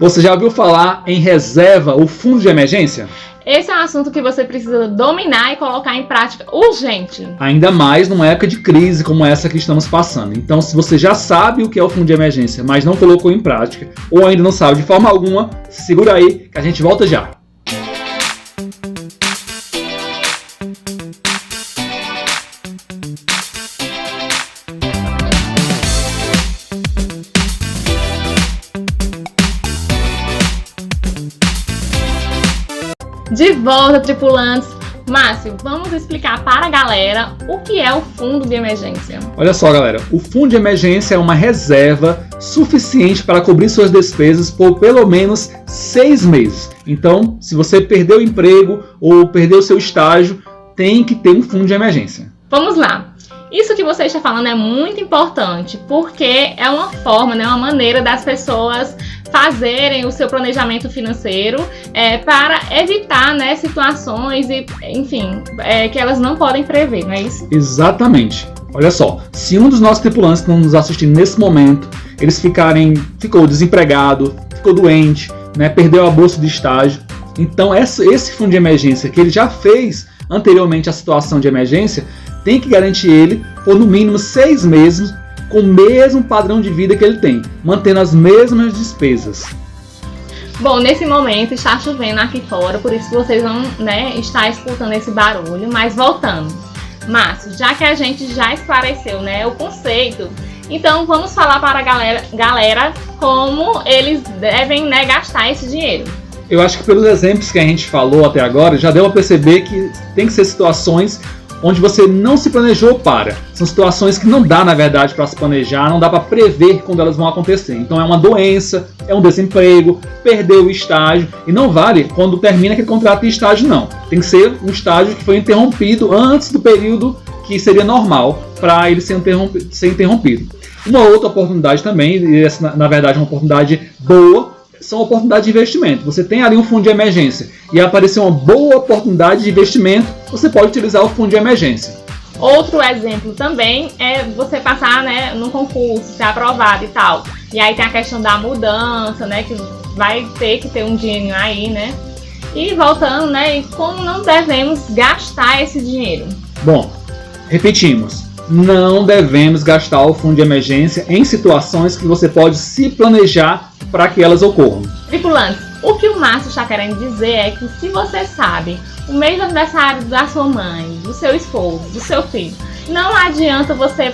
Você já ouviu falar em reserva ou fundo de emergência? Esse é um assunto que você precisa dominar e colocar em prática urgente. Ainda mais numa época de crise como essa que estamos passando. Então, se você já sabe o que é o fundo de emergência, mas não colocou em prática, ou ainda não sabe de forma alguma, segura aí que a gente volta já. De volta, tripulantes! Márcio, vamos explicar para a galera o que é o fundo de emergência. Olha só, galera, o fundo de emergência é uma reserva suficiente para cobrir suas despesas por pelo menos 6 meses. Então, se você perdeu o emprego ou perdeu seu estágio, tem que ter um fundo de emergência. Vamos lá! Isso que você está falando é muito importante, porque é uma forma, uma maneira das pessoas fazerem o seu planejamento financeiro para evitar situações e, enfim, que elas não podem prever, não é isso? Exatamente. Olha só, se um dos nossos tripulantes que estão nos assistindo nesse momento, ficou desempregado, ficou doente, perdeu a bolsa de estágio, então esse fundo de emergência que ele já fez anteriormente à situação de emergência, tem que garantir ele por no mínimo 6 meses com o mesmo padrão de vida que ele tem, mantendo as mesmas despesas. Bom, nesse momento está chovendo aqui fora, por isso que vocês vão estar escutando esse barulho, mas voltando. Márcio, já que a gente já esclareceu o conceito, então vamos falar para a galera como eles devem gastar esse dinheiro. Eu acho que pelos exemplos que a gente falou até agora, já deu a perceber que tem que ser situações onde você não se planejou para. São situações que não dá, na verdade, para se planejar, não dá para prever quando elas vão acontecer. Então é uma doença, é um desemprego, perdeu o estágio, e não vale quando termina aquele contrato de estágio, não. Tem que ser um estágio que foi interrompido antes do período que seria normal para ele ser interrompido. Uma outra oportunidade também, e essa na verdade é uma oportunidade boa, são oportunidades de investimento. Você tem ali um fundo de emergência e apareceu uma boa oportunidade de investimento, você pode utilizar o fundo de emergência. Outro exemplo também é você passar num concurso, ser aprovado e tal. E aí tem a questão da mudança, que vai ter que ter um dinheiro aí, E voltando, e como não devemos gastar esse dinheiro? Bom, repetimos. Não devemos gastar o fundo de emergência em situações que você pode se planejar para que elas ocorram. Tripulantes, o que o Márcio está querendo dizer é que se você sabe o mês do aniversário da sua mãe, do seu esposo, do seu filho, não adianta você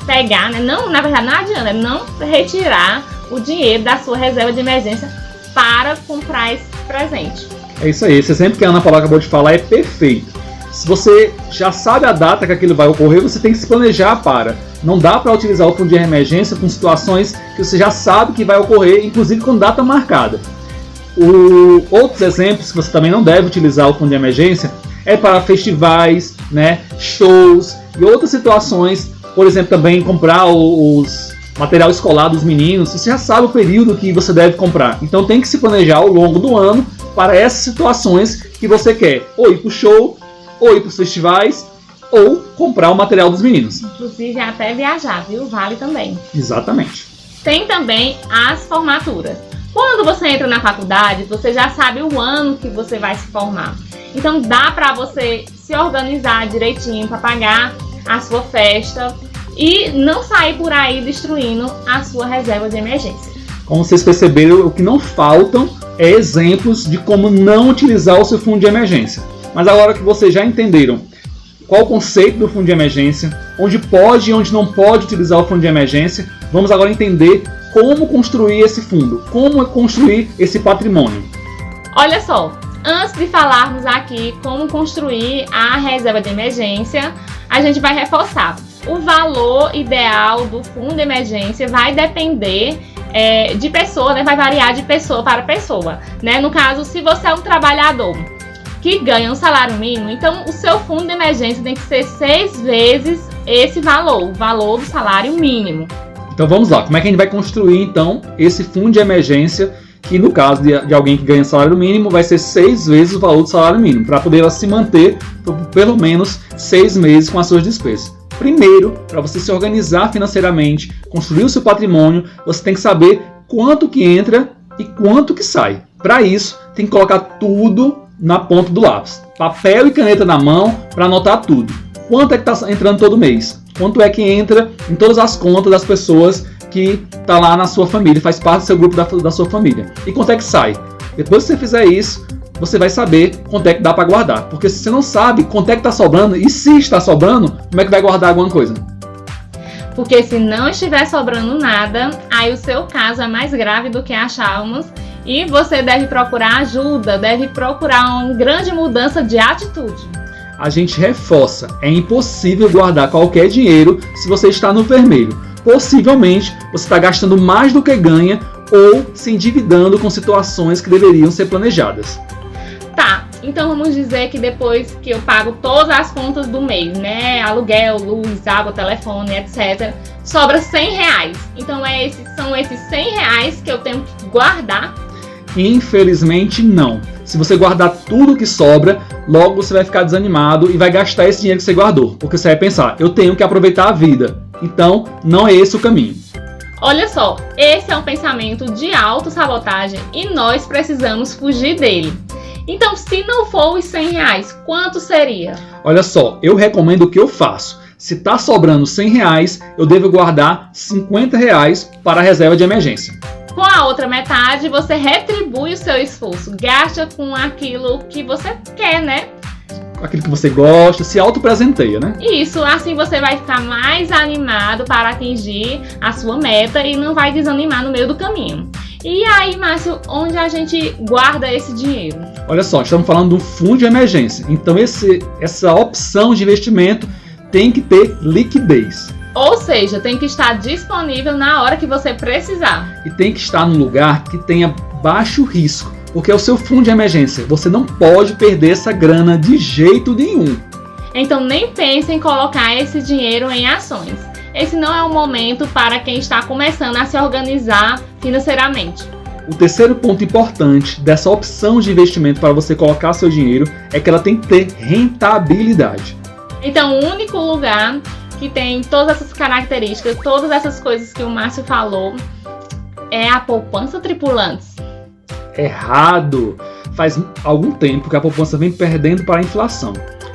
pegar, na verdade não adianta, não retirar o dinheiro da sua reserva de emergência para comprar esse presente. É isso aí, esse exemplo que a Ana Paula acabou de falar é perfeito. Se você já sabe a data que aquilo vai ocorrer, você tem que se planejar para. Não dá para utilizar o fundo de emergência com situações que você já sabe que vai ocorrer, inclusive com data marcada. Outros exemplos que você também não deve utilizar o fundo de emergência é para festivais, shows e outras situações. Por exemplo, também comprar os material escolar dos meninos. Você já sabe o período que você deve comprar. Então tem que se planejar ao longo do ano para essas situações que você quer. Ou ir para o show, ou ir para os festivais, ou comprar o material dos meninos. Inclusive até viajar, viu? Vale também. Exatamente. Tem também as formaturas. Quando você entra na faculdade, você já sabe o ano que você vai se formar. Então dá para você se organizar direitinho para pagar a sua festa e não sair por aí destruindo a sua reserva de emergência. Como vocês perceberam, o que não faltam é exemplos de como não utilizar o seu fundo de emergência. Mas agora que vocês já entenderam qual o conceito do fundo de emergência, onde pode e onde não pode utilizar o fundo de emergência, vamos agora entender como construir esse fundo, como construir esse patrimônio. Olha só, antes de falarmos aqui como construir a reserva de emergência, a gente vai reforçar. O valor ideal do fundo de emergência vai depender de pessoa, vai variar de pessoa para pessoa. No caso, se você é um trabalhador que ganha um salário mínimo, então o seu fundo de emergência tem que ser 6 vezes esse valor, o valor do salário mínimo. Então vamos lá, como é que a gente vai construir então esse fundo de emergência, que no caso de alguém que ganha salário mínimo vai ser 6 vezes o valor do salário mínimo, para poder ela se manter por pelo menos 6 meses com as suas despesas. Primeiro, para você se organizar financeiramente, construir o seu patrimônio, você tem que saber quanto que entra e quanto que sai. Para isso, tem que colocar tudo na ponta do lápis. Papel e caneta na mão para anotar tudo. Quanto é que está entrando todo mês? Quanto é que entra em todas as contas das pessoas que tá lá na sua família, faz parte do seu grupo da sua família. E quanto é que sai? Depois que você fizer isso, você vai saber quanto é que dá para guardar. Porque se você não sabe quanto é que está sobrando, e se está sobrando, como é que vai guardar alguma coisa? Porque se não estiver sobrando nada, aí o seu caso é mais grave do que achávamos e você deve procurar ajuda, deve procurar uma grande mudança de atitude. A gente reforça, é impossível guardar qualquer dinheiro se você está no vermelho. Possivelmente você está gastando mais do que ganha ou se endividando com situações que deveriam ser planejadas. Tá, então vamos dizer que depois que eu pago todas as contas do mês, né? Aluguel, luz, água, telefone, etc. Sobra R$100. Então são esses R$100 que eu tenho que guardar? Infelizmente não. Se você guardar tudo que sobra, logo você vai ficar desanimado e vai gastar esse dinheiro que você guardou. Porque você vai pensar, eu tenho que aproveitar a vida. Então, não é esse o caminho. Olha só, esse é um pensamento de autossabotagem e nós precisamos fugir dele. Então, se não for os R$100, quanto seria? Olha só, eu recomendo o que eu faço. Se está sobrando R$100, eu devo guardar R$50 para a reserva de emergência. Com a outra metade, você retribui o seu esforço. Gasta com aquilo que você quer, né? Aquilo que você gosta, se autopresenteia, né? Isso, assim você vai ficar mais animado para atingir a sua meta e não vai desanimar no meio do caminho. E aí, Márcio, onde a gente guarda esse dinheiro? Olha só, estamos falando de um fundo de emergência. Então essa opção de investimento tem que ter liquidez. Ou seja, tem que estar disponível na hora que você precisar. E tem que estar num lugar que tenha baixo risco, porque é o seu fundo de emergência. Você não pode perder essa grana de jeito nenhum. Então nem pense em colocar esse dinheiro em ações. Esse não é o momento para quem está começando a se organizar financeiramente. O terceiro ponto importante dessa opção de investimento para você colocar seu dinheiro é que ela tem que ter rentabilidade. Então o único lugar que tem todas essas características, todas essas coisas que o Márcio falou, é a poupança tripulantes. Errado! Faz algum tempo que a poupança vem perdendo para a inflação.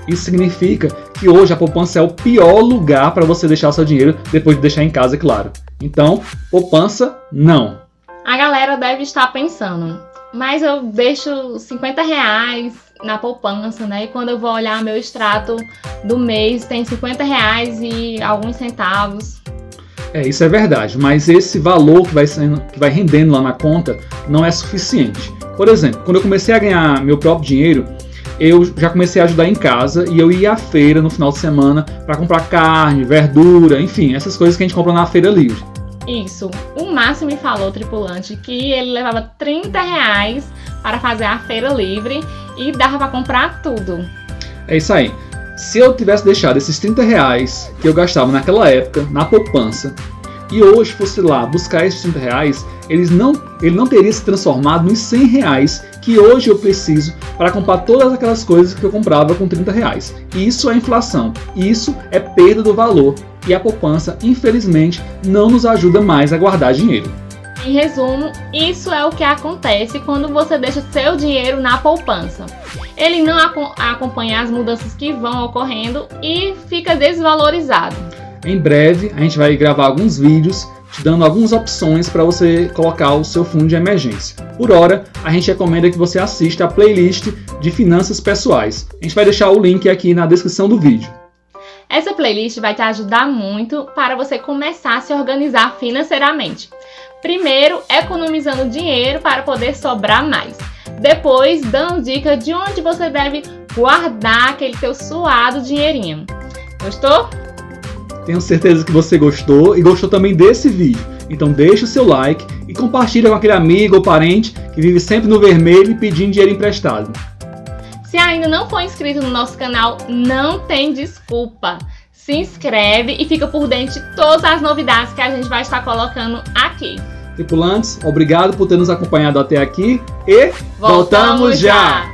Isso significa que hoje a poupança é o pior lugar para você deixar o seu dinheiro, depois de deixar em casa, é claro. Então, poupança, não. A galera deve estar pensando, mas eu deixo R$50 na poupança, né? E quando eu vou olhar meu extrato do mês, tem R$50 e alguns centavos. Isso é verdade, mas esse valor que vai rendendo lá na conta não é suficiente. Por exemplo, quando eu comecei a ganhar meu próprio dinheiro, eu já comecei a ajudar em casa e eu ia à feira no final de semana para comprar carne, verdura, enfim, essas coisas que a gente compra na feira livre. Isso. O Márcio me falou, tripulante, que ele levava R$30 para fazer a feira livre e dava para comprar tudo. É isso aí. Se eu tivesse deixado esses R$30 que eu gastava naquela época na poupança e hoje fosse lá buscar esses R$30, ele não teria se transformado nos R$100 que hoje eu preciso para comprar todas aquelas coisas que eu comprava com R$30. Isso é inflação, isso é perda do valor e a poupança, infelizmente, não nos ajuda mais a guardar dinheiro. Em resumo, isso é o que acontece quando você deixa seu dinheiro na poupança. Ele não acompanha as mudanças que vão ocorrendo e fica desvalorizado. Em breve, a gente vai gravar alguns vídeos te dando algumas opções para você colocar o seu fundo de emergência. Por hora, a gente recomenda que você assista a playlist de finanças pessoais. A gente vai deixar o link aqui na descrição do vídeo. Essa playlist vai te ajudar muito para você começar a se organizar financeiramente. Primeiro, economizando dinheiro para poder sobrar mais. Depois, dando dica de onde você deve guardar aquele seu suado dinheirinho. Gostou? Tenho certeza que você gostou e gostou também desse vídeo. Então deixa o seu like e compartilha com aquele amigo ou parente que vive sempre no vermelho e pedindo dinheiro emprestado. Se ainda não for inscrito no nosso canal, não tem desculpa. Se inscreve e fica por dentro de todas as novidades que a gente vai estar colocando aqui. Tripulantes, obrigado por ter nos acompanhado até aqui e voltamos já!